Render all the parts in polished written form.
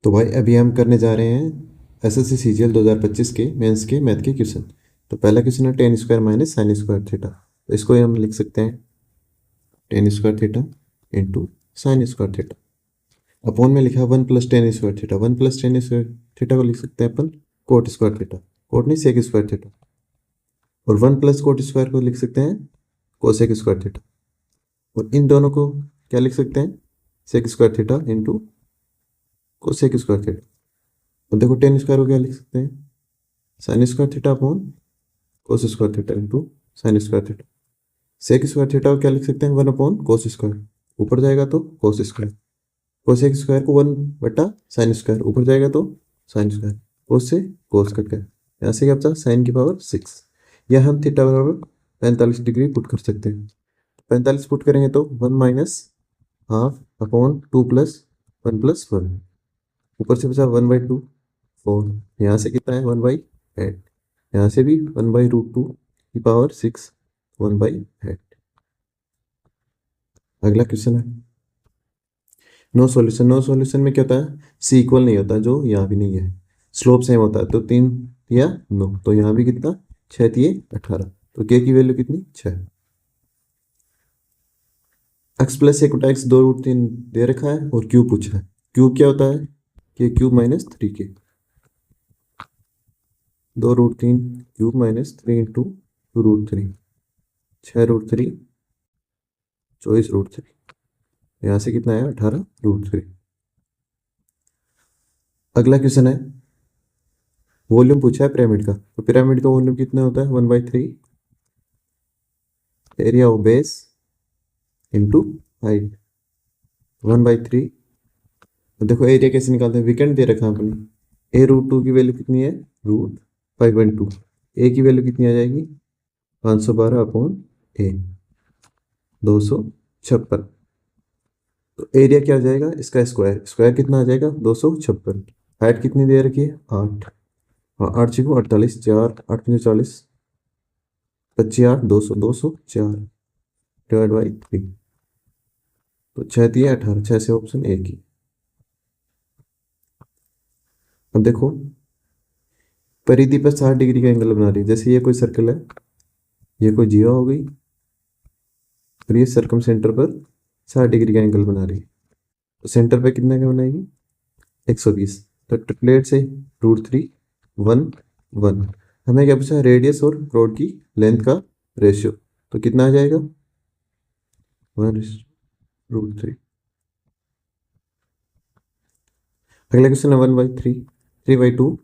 तो भाई अभी हम करने जा रहे हैं एसएससी सीजीएल 2025 के मेंस के मैथ के क्वेश्चन। तो पहला क्वेश्चन है ten square minus sign square theta. तो इसको हम लिख सकते हैं ten square theta into sine square theta. Upon में लिखा one plus ten square theta. One plus ten square theta को लिख सकते हैं अपन कोट स्क्वायर थीटा। कोट नहीं सेक स्क्वायर थीटा। और वन प्लस कोट स्क्वायर को लिख सकते हैं कोसेक स्क्वायर थीटा। और इन दोनों को क्या लिख सकते हैं sec square theta into cosec square theta. और देखो टेन स्क्वायर को क्या लिख सकते हैं sine square theta upon cos square theta into sine square theta. Sec square theta को क्या लिख सकते हैं वन अपॉन कोस स्क्वायर। ऊपर जाएगा तो कोस स्क्वायर। कोसेक स्क्वायर को वन बटा साइन स्क्वायर। ऊपर जाएगा तो साइन स्क्वायर। कोस से कोस कट गया। यहाँ से क्या बचा साइन की पावर 6। या हम थीटा बराबर 45 डिग्री पुट कर सकते हैं। 45 पुट करेंगे तो 1 minus half upon 2 plus 1 plus 1। ऊपर से बचा 1/2 4। यहाँ से कितना है 1/8। यहाँ से भी 1/√2 की पावर 6 1/8। अगला क्वेश्चन है नो सॉल्यूशन। नो सॉल्यूशन में क्या होता है सी इक्वल नहीं होता जो यहाँ भी नहीं है। स्लोप सेम होता है तो 3 या 9। तो यहाँ भी कितना 6 तिये 18। तो के की वैल्यू कितनी 6। एक्स प्लस एक एक्स 2√3 दे रखा है और क्यूब पूछा है। क्यूब क्या होता है के क्यूब माइनस 3 के। 2√3 क्यूब माइनस 3 इंटू 2√3 6√3 24√3। यहाँ से कितना आया 18√3। अगला क्वेश्चन है वॉल्यूम पूछा है पिरामिड का। तो पिरामिड का वॉल्यूम कितना होता है 1/3 area of base into height 1/3। तो देखो एरिया कैसे निकालते हैं विकेंड दे रखा है अपने a√2 की वैल्यू कितनी है √5/2। ए की वैल्यू कितनी आ जाएगी 512 अपॉन ए 256। तो एरिया क्या आ जाएगा इसका स्क्वायर। स्क्वायर कितना आ जाएगा 256। हाइट कितनी दे रखी है 8। हाँ 8 छिको 48 4 8 5 40 25 8 200 204 डिवाइड बाई 3। तो 6 दिए 18 6 से ऑप्शन ए की। अब देखो परिधि पर 60 डिग्री का एंगल बना रही है। जैसे ये कोई सर्कल है ये कोई जीवा हो गई और ये सर्कम सेंटर पर 60 डिग्री का एंगल बना रही है। तो सेंटर पे कितने का बनाएगी 120। तो ट्रिपलेट से √3 1 1। हमें क्या पूछा रेडियस और रोड की लेंथ का रेशियो। तो कितना आ जाएगा 1/√3। अगला क्वेश्चन है 1/3 3/2।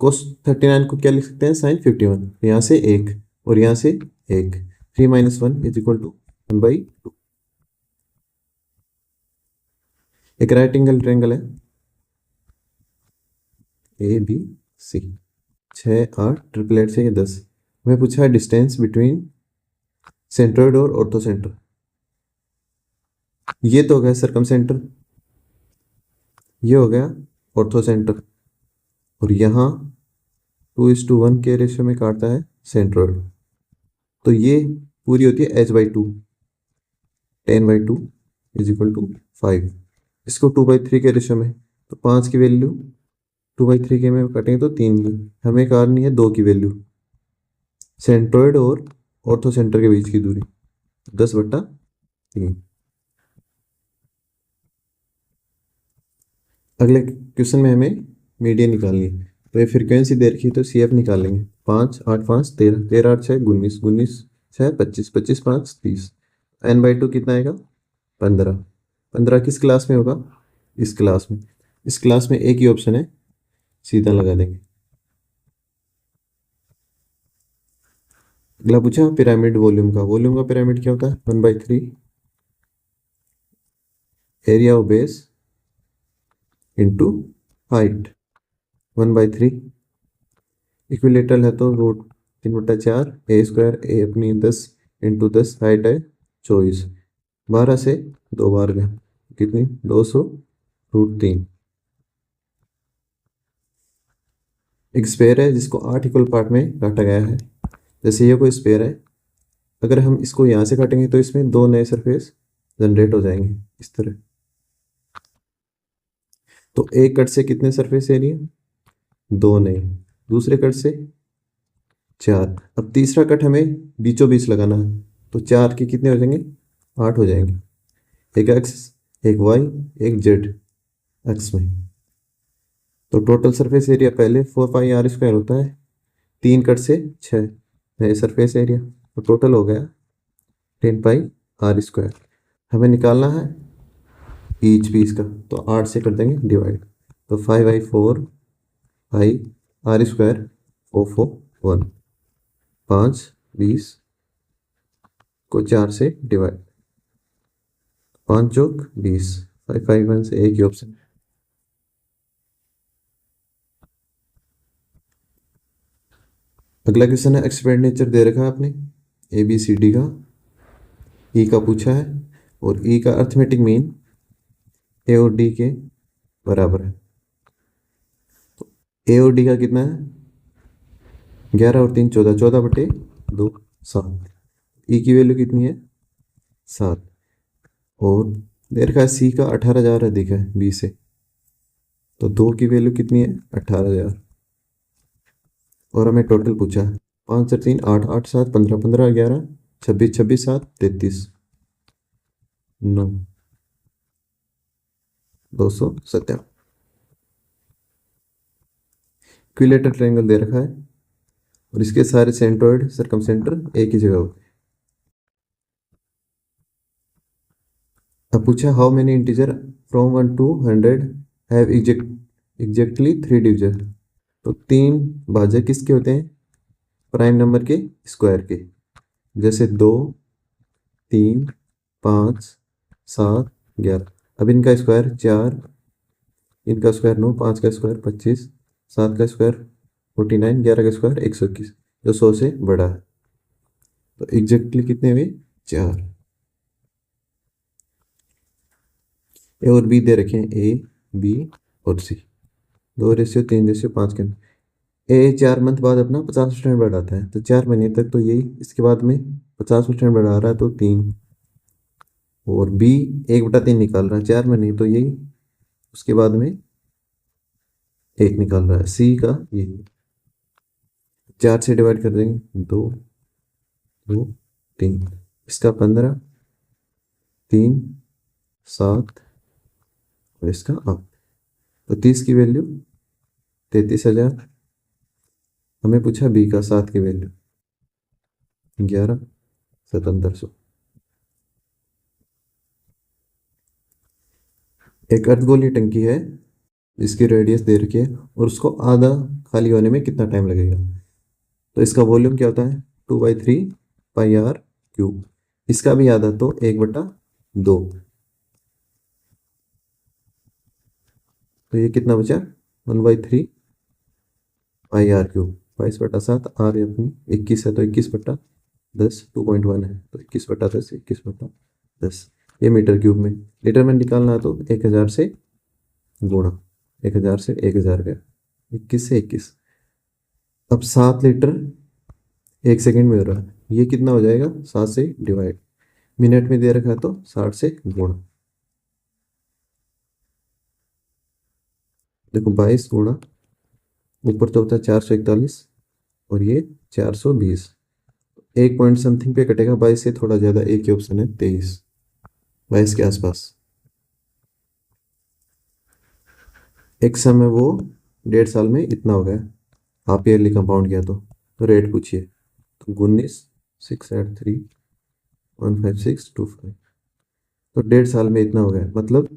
कोस 39 को क्या लिख सकते हैं साइन 51। यहाँ से एक और यहाँ से एक 3 - 1 इज इक्वल टू 1/2। एक राइट एंगल ट्रायंगल है ए बी सी 6 8 ट्रिपलेट से ये 10। हमें पूछा है डिस्टेंस बिटवीन सेंट्रोइड और ऑर्थो सेंटर। ये तो हो गया सर्कम सेंटर ये हो गया ऑर्थो सेंटर और यहाँ 2:1 के रेशियो में काटता है सेंट्रोइड। तो ये पूरी होती है h/2 10/2 इज इक्वल टू 5। इसको 2/3 के रेशियो में तो 5 की वैल्यू 2/3 के में कटेंगे तो 3 की। हमें करनी है 2 की वैल्यू सेंट्रोइड और ऑर्थो सेंटर के बीच की दूरी 10/3। अगले क्वेश्चन में हमें मीडियन निकालनी है। तो ये फ्रीक्वेंसी दे रखी है तो CF निकाल लेंगे 5 8 5 13 13 8 6 19 19 6 25 25 5 30। n/2 कितना आएगा 15। 15 किस क्लास में होगा इस क्लास में। इस क्लास में एक ही ऑप्शन है सीधा लगा देंगे। अगला पूछा पिरामिड वॉल्यूम का। वॉल्यूम का पिरामिड क्या होता है 1/3 area of base into height 1/3। Equilateral है तो √3/4 a² ए अपनी 10 इंटू 10 हाइट है 24। 12 से 2 बार गए कितनी 200√3। एक स्पेयर है जिसको 8 इक्वल पार्ट में काटा गया है। जैसे ये कोई स्पेयर है अगर हम इसको यहाँ से काटेंगे तो इसमें 2 नए सरफेस जनरेट हो जाएंगे इस तरह। तो एक कट से कितने सरफेस एरिया, दो नहीं, दूसरे कट से चार, अब तीसरा कट हमें बीचों बीच लगाना है, तो चार के कितने हो जाएंगे, आठ हो जाएंगे, एक एक्स एक वाई एक जेड एक्स में। तो टोटल सरफेस एरिया पहले 4 पाई r² होता है, तीन कट से 6 सरफेस एरिया, तो टोटल हो गया 10 पाई r²। हमें निकालना है ईच पीस का, तो 8 से कर देंगे डिवाइड, तो 5/4 पाई r² 441, 5 20 को 4 से डिवाइड, 5 चौक 20, 5 5 1 से एक ही ऑप्शन। अगला क्वेश्चन है एक्सपेंडिचर दे रखा है आपने ABCD का, ई का पूछा है, और ई का अर्थमेटिक मीन ए और डी के बराबर है। तो ए और डी का कितना है, 11 और 3 14, 14/2 7, ई की वैल्यू कितनी है 7, और दे रखा है सी का 18,000 अधिक है बी से, तो 2 की वैल्यू कितनी है 18,000, और हमें टोटल पूछा है 5 और 3 8, 8 7 15, 15 11 26, 26 7 33 9, 217। इक्विलेटरल ट्रायंगल दे रखा है, और इसके सारे सेंट्रोइड सरकमसेंटर एक ही जगह होते हैं। अब पूछा how many integer from 1 to 100 have exactly 3 division, तो तीन भाज्य किसके होते हैं, प्राइम नंबर के स्क्वायर के, जैसे 2 3 5 7 11, अब इनका स्क्वायर 4, इनका स्क्वायर 9, 5 का स्क्वायर 25, 7 का स्क्वायर 49, 11 का स्क्वायर 121, जो 100 से बड़ा है, तो एग्जैक्टली कितने हुए 4। ए और बी दे रखे हैं, ए बी और सी, 2:3:5 के। ए 4 मंथ बाद अपना 50% बढ़ाता है, तो 4 महीने तक तो यही, इसके बाद में 50% बढ़ा रहा है तो 3, और बी 1/3 निकाल रहा है 4 महीने, तो यही उसके बाद में 1 निकाल रहा है, सी का यही 4 से डिवाइड कर देंगे 2 2 3, इसका 15 3 7, और इसका 8, तो 30 की वैल्यू 33,000। हमें पूछा बी का 7 की वैल्यू 11,700। एक अर्धगोलीय टंकी है जिसकी रेडियस दे रखी है, और उसको आधा खाली होने में कितना टाइम लगेगा, तो इसका वॉल्यूम क्या होता है 2/3 पाई r³ इसका भी आधा, तो 1/2, तो ये कितना बचा 1/3 पाई r³, 22/7, आर अपनी 21 है तो 21/10, 2.1 है तो 21/10, 21/10, ये मीटर क्यूब में। लीटर में निकालना है तो 1000 से गुणा, 1000 से 1000 गया, 21 से 21, अब 7 लीटर 1 सेकेंड में हो रहा है, ये कितना हो जाएगा 7 से डिवाइड, मिनट में दे रखा है तो 60 से गुणा, देखो 22 गुणा, ऊपर तो होता है 441, और ये 420, 1 पॉइंट समथिंग पे कटेगा, 22 से थोड़ा ज़्यादा, एक ही ऑप्शन है 23, 22 के आसपास। एक समय वो 1.5 साल में इतना हो गया, हाफ ईयरली कंपाउंड किया तो रेट पूछिए, तो 19,683,15625, तो 1.5 साल में इतना हो गया, मतलब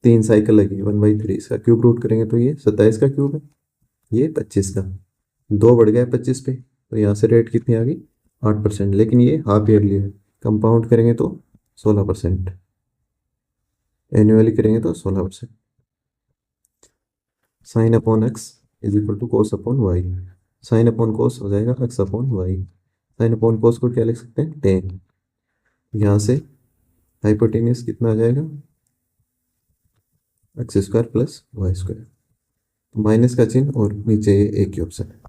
3 साइकिल लगी, 1/3, इसका क्यूब रूट करेंगे तो ये 27 का क्यूब है, ये 25 का, 2 बढ़ गया 25 पे, तो यहाँ से रेट कितनी आ गई 8%, लेकिन ये हाफ ईयरली है, कंपाउंड करेंगे तो 16%, एनुअली करेंगे तो 16%। Sine upon X is equal to cos upon Y, sine upon cos हो जाएगा X upon Y, sine upon cos को क्या लिख सकते हैं 10, यहाँ से हाइपोटेन्यूस कितना आ जाएगा x² प्लस y², तो माइनस का चिन्ह और नीचे ये एक ही ऑप्शन है।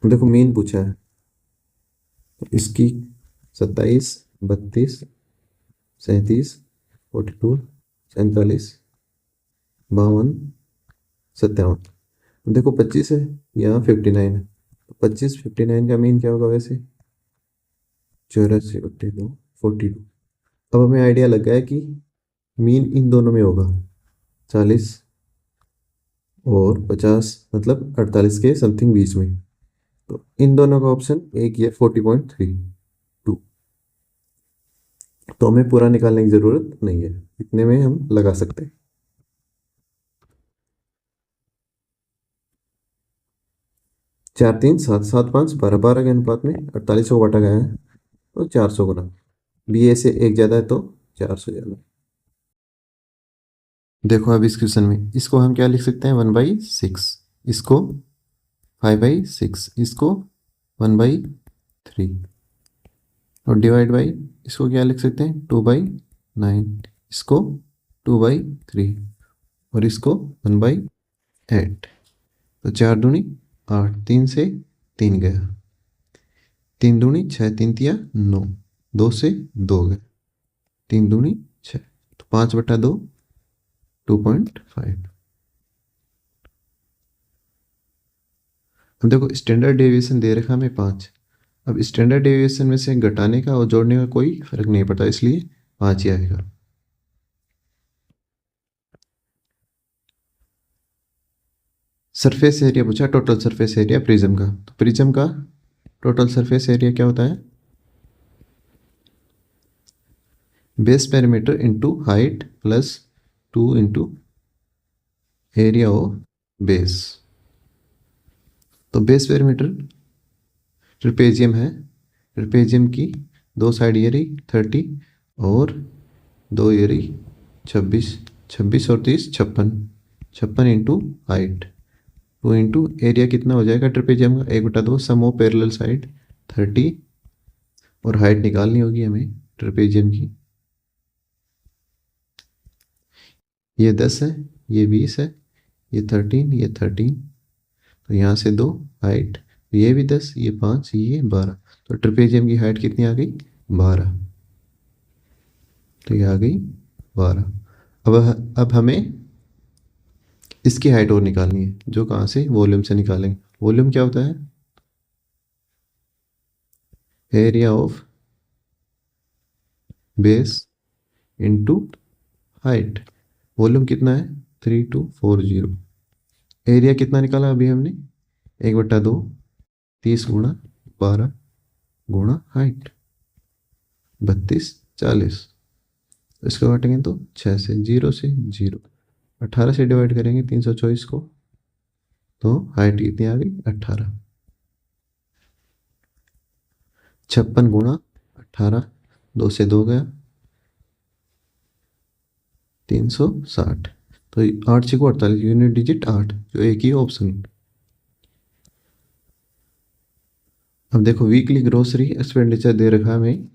देखो मीन पूछा है, तो इसकी 27 32 37, 42, 47, 52, 57। देखो 25 है, यहाँ 59 है, तो 25 59 का मीन क्या होगा वैसे? 84, 42, 42। अब हमें आइडिया लग गया है कि मीन इन दोनों में होगा, 40 और 50, मतलब 48 के समथिंग बीच में। तो इन दोनों का ऑप्शन एक ही है, 40.32। तो हमें पूरा निकालने की जरूरत नहीं है, इतने में हम लगा सकते हैं। 4 3 7 7 5 12 12 के अनुपात में 48 को बांटा गया है, तो 400 गुना। बी ए से एक ज़्यादा है तो 400 ज़्यादा। देखो अब इस क्वेश्चन में इसको हम क्या लिख सकते हैं, 1/6, इसको 5/6, इसको 1/3, और डिवाइड बाई इसको क्या लिख सकते हैं, 2/9, इसको 2/3, और इसको 1/8। तो 4 दूनी 8, 3 से 3 गया, 3 दूनी 6, 3 तिया 9, 2 से 2 गया, 3 दूनी 6, तो 5/2, 2.5। अब देखो स्टैंडर्ड डेविएशन दे रखा हमें 5। अब स्टैंडर्ड डेविएशन में से घटाने का और जोड़ने का कोई फर्क नहीं पड़ता, इसलिए 5 ही आएगा। सरफेस एरिया पूछा, टोटल सरफेस एरिया प्रिज्म का। तो प्रिज्म का टोटल सरफेस एरिया क्या होता है, base perimeter into height plus 2 into area of base. तो बेस पेरीमीटर ट्रिपेजियम है, ट्रिपेजियम की 2 साइड ये रही 30 और 2 ये रही 26, 26 और 30 56, 56 इंटू हाइट 2 इंटू एरिया कितना हो जाएगा ट्रिपेजियम का, 1/2 सम ऑफ पैरेलल साइड 30, और हाइट निकालनी होगी हमें ट्रिपेजियम की। ये 10 है, ये 20 है, ये 13, ये 13, तो यहाँ से 2 हाइट, ये भी 10, ये 5, ये 12, तो ट्रिपेजियम की हाइट कितनी आ गई, 12। तो ये आ गई 12। अब हमें इसकी हाइट और निकालनी है, जो कहाँ से, वॉल्यूम से निकालेंगे। वॉल्यूम क्या होता है, area of base into height. Volume कितना है, 3240। एरिया कितना निकाला अभी हमने, 1/2, 30 गुणा 12 गुणा हाइट, 32 40। इसको काटेंगे तो 6 से, 0 से 0, 18 से डिवाइड करेंगे 324 को, तो हाइट कितनी आ गई, 18। 56 गुणा 18, 2 से 2 गया, 360। तो 8 6 को 48, यूनिट डिजिट 8, जो एक ही ऑप्शन। अब देखो वीकली ग्रोसरी एक्सपेंडिचर दे रखा है हमें,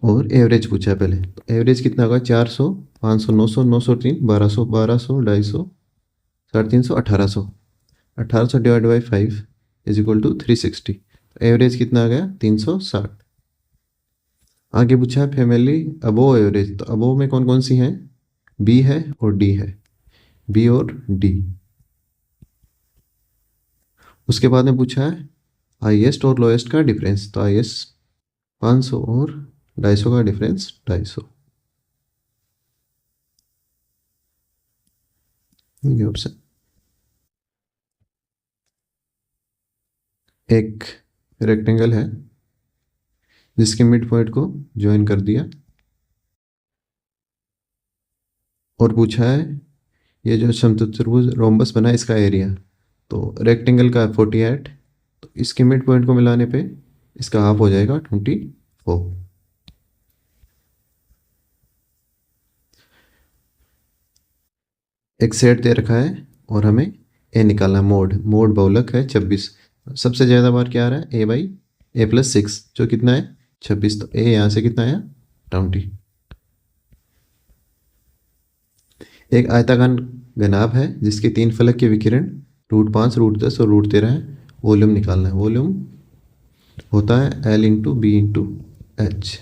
और एवरेज पूछा है पहले। तो एवरेज कितना होगा, 400, 500, 900, 903, 1200, 1200, 250, 350, 1800। 1800 divide by 5 is equal to 360। Average कितना आ गया, 360। आगे पूछा है फैमिली अबोव एवरेज। तो अबोव में कौन कौन सी हैं, बी है और डी है, बी और डी। उसके बाद में पूछा है हाईएस्ट और लोएस्ट का डिफरेंस। तो हाईएस्ट 500 और 250 का डिफरेंस 250, ये ऑप्शन। एक रेक्टेंगल है जिसके मिड पॉइंट को ज्वाइन कर दिया, और पूछा है ये जो समचतुर्भुज रोम्बस बना है इसका एरिया। तो रेक्टेंगल का 48, तो इसके मिड पॉइंट को मिलाने पे इसका हाफ हो जाएगा 24। एक सेट दे रखा है और हमें ए निकालना है, मोड बहुलक है 26। सबसे ज़्यादा बार क्या आ रहा है, a/a+6, जो कितना है 26। तो ए यहाँ से कितना आया 20। एक आयताकार घनाभ है जिसके 3 फलक के विकिरण √5, √10 और √13 है। वॉल्यूम निकालना है। वॉल्यूम होता है L × B × H।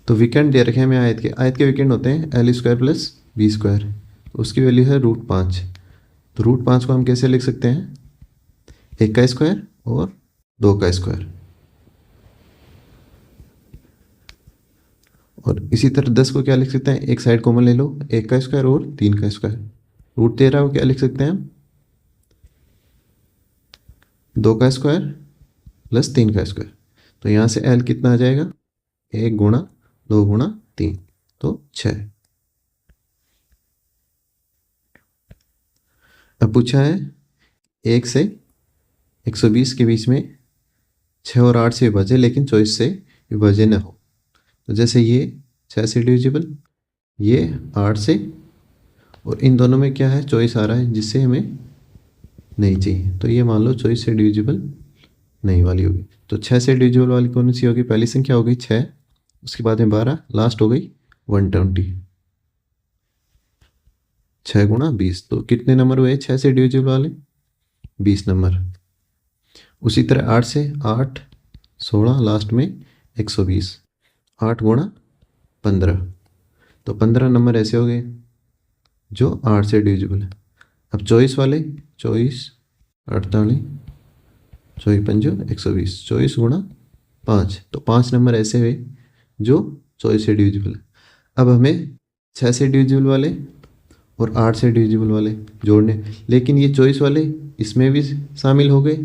तो विकर्ण दे रखे हैं हमें आयत के विकर्ण होते हैं L² प्लस B², तो उसकी वैल्यू है √5। तो √5 को हम कैसे लिख सकते हैं, 1 का स्क्वायर और 2 का स्क्वायर। और इसी तरह 10 को क्या लिख सकते हैं, एक साइड कॉमन ले लो, 1 का स्क्वायर और 3 का स्क्वायर। √13 को क्या लिख सकते हैं हम, 2 का स्क्वायर प्लस 3 का स्क्वायर। तो यहाँ से L कितना आ जाएगा, 1 गुणा 2 गुणा 3, तो 6। अब पूछा है 1 से 120 के बीच में 6 और 8 से विभाज्य लेकिन 24 से विभाज्य न हो। तो जैसे ये 6 से डिविजिबल, ये 8 से, और इन दोनों में क्या है, 24 आ रहा है जिससे हमें नहीं चाहिए। तो ये मान लो 24 से डिविजिबल नहीं वाली होगी। तो 6 से डिविजिबल वाली कौन सी होगी, पहली संख्या हो गई 6, उसके बाद में 12, लास्ट हो गई 120। 6 गुणा 20, तो कितने नंबर हुए 6 से डिविजिबल वाले, 20 नंबर। उसी तरह 8 से 8, 16, लास्ट में 120, 8 गुणा 15, तो 15 नंबर ऐसे हो गए जो 8 से डिविजिबल है। अब 24 वाले, 24, 48, 24 पंजो 120, 24 गुणा 5, तो 5 नंबर ऐसे हुए जो 24 से डिविजिबल है। अब हमें 6 से डिविजिबल वाले और 8 से डिविजिबल वाले जोड़ने, लेकिन ये 24 वाले इसमें भी शामिल हो गए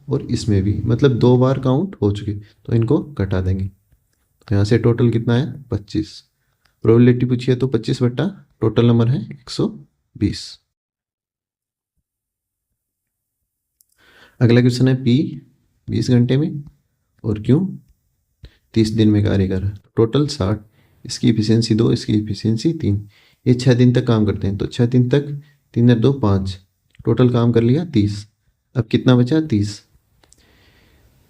और इसमें भी, मतलब 2 बार काउंट हो चुके, तो इनको घटा देंगे। तो यहाँ से टोटल कितना है 25। प्रोबेबिलिटी पूछी है तो 25 बट्टा टोटल नंबर है 120। अगला क्वेश्चन है P 20 घंटे में और Q 30 दिन में कार्य कर रहा है, टोटल 60, इसकी इफिशियंसी 2, इसकी इफिशियंसी 3। ये 6 दिन तक काम करते हैं, तो 6 दिन तक 3 और 2 5, टोटल काम कर लिया 30। अब कितना बचा 30।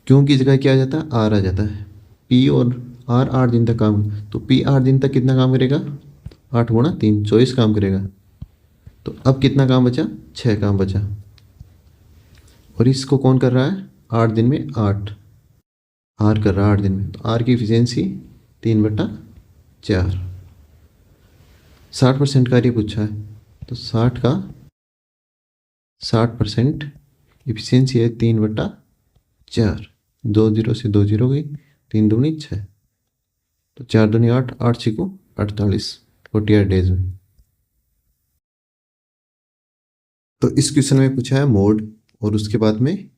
क्यों की जगह क्या आ जाता है, R आ जाता है। P और R 8 दिन तक काम, तो P 8 दिन तक कितना काम करेगा, 8 गुणा 3, 24 काम करेगा। तो अब कितना काम बचा, 6 काम बचा। और इसको कौन कर रहा है, 8 दिन में 8, R कर रहा है 8 दिन में, तो R की इफिशियंसी 3/4। 60% कार्य पूछा है, तो 60 का 60% इफिशियंसी है 3/4। 2 0 से 2 0 गई, 3 दूनी 6, तो 4 दूनी 8, 8 6 48, 48 डेज में। तो इस क्वेश्चन में पूछा है मोड, और उसके बाद में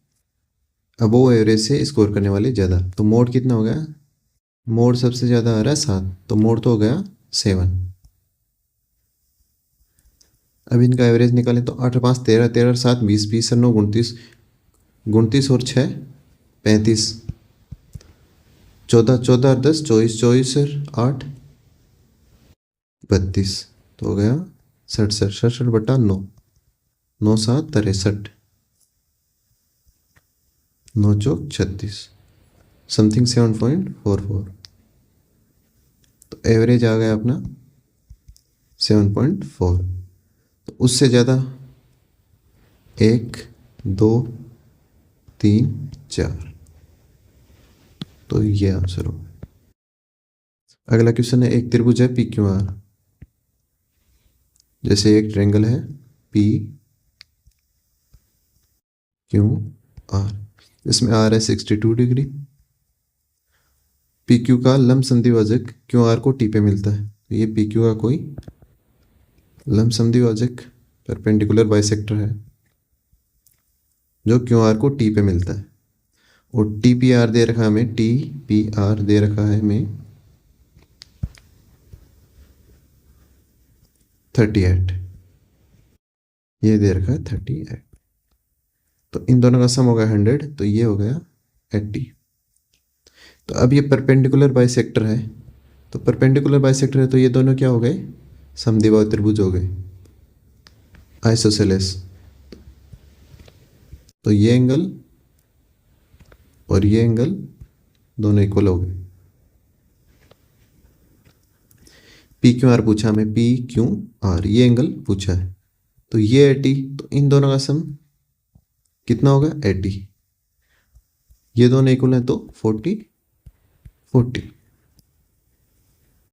अबोव एवरेज से स्कोर करने वाले ज़्यादा। तो मोड कितना हो गया, मोड सबसे ज़्यादा आ रहा है 7, तो मोड तो हो गया 7। अब इनका एवरेज निकालें तो 8 5 13, 13 7 20, 20 9 29, 29 और 6 35, 14 14 10 24, 24 8 32, तो हो गया 67, 67 बटा 9, 9 7 63, 9 चौक 36, समथिंग 7.44। तो एवरेज आ गया अपना 7.4। तो उससे ज़्यादा 1 2 3 4, तो ये आंसर होगा। अगला क्वेश्चन है एक त्रिभुज है PQR, जैसे एक ट्रायंगल है PQR, इसमें R है 62 डिग्री। PQ का लंब संधिभाजक QR को T पे मिलता है, तो ये PQ का कोई लंब संधिभाजक परपेंडिकुलर बाइसेक्टर है जो QR को T पे मिलता है। और TPR दे रखा है हमें, TPR दे रखा है हमें 38, ये दे रखा है 38। तो इन दोनों का सम हो गया 100, तो ये हो गया 80। तो अब ये परपेंडिकुलर बाइसेक्टर है, तो परपेंडिकुलर बाइसेक्टर है तो ये दोनों क्या हो गए, समद्विबाहु त्रिभुज हो गए, आइसोसेलेस। तो ये एंगल और ये एंगल दोनों इक्वल हो गए। PQR पूछा हमें, PQR ये एंगल पूछा है, तो ये 80, तो इन दोनों का सम कितना होगा 80, ये दोनों इक्वल है तो 40 40।